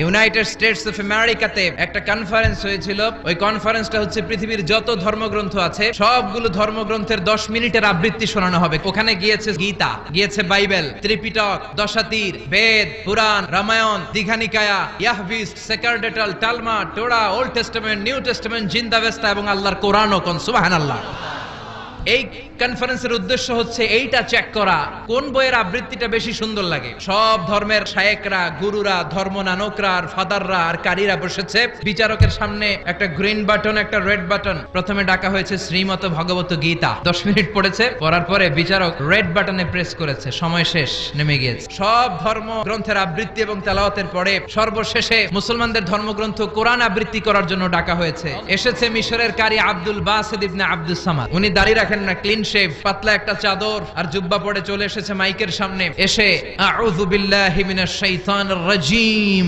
United states of আমেরিকাতে একটা conference হয়েছিল। ওই কনফারেন্সটা হচ্ছে পৃথিবীর যত ধর্মগ্রন্থ আছে সবগুলো ধর্মগ্রন্থের 10 মিনিটের আবৃত্তি শোনানো হবে। ওখানে গিয়েছে গীতা, গিয়েছে বাইবেল, ত্রিপিটক, দশাতীর, Veda, Purana, Ramayana, Dighanikaya, Yahwist, sacerdotal, Talmud, Torah, old testament, new testament, Zend Avesta এবং আল্লাহর কোরআনও। কোন সুবহানাল্লাহ। এই কনফারেন্সের উদ্দেশ্য হচ্ছে এইটা চেক করা কোন বইয়ের আবৃত্তিটা বেশি সুন্দর লাগে। সব ধর্মের শায়েকরা, গুরুরা, ধর্মনানকরা আর ফাদাররা আর কারীরা বসেছে। বিচারকের সামনে একটা গ্রিন বাটন, একটা রেড বাটন। প্রথমে ডাকা হয়েছে শ্রীমত ভগবত গীতা। 10 মিনিট পড়েছে, পড়ার পরে বিচারক রেড বাটনে প্রেস করেছে, সময় শেষ, নেমে গিয়েছে। সব ধর্ম গ্রন্থের আবৃত্তি এবং তেলাওয়াতের পরে সর্বশেষে মুসলমানদের ধর্মগ্রন্থ কোরআন আবৃত্তি করার জন্য ডাকা হয়েছে। এসেছে মিশরের কারি আব্দুল বাসিত ইবনে আব্দুস সামাদ। উনি দাড়ি রাখেন না, ক্লিন শেভ, পাতলা একটা চাদর আর জুব্বা পরে চলে এসেছে মাইকের সামনে। এসে আউযু বিল্লাহি মিনাশ শাইতানির রাজীম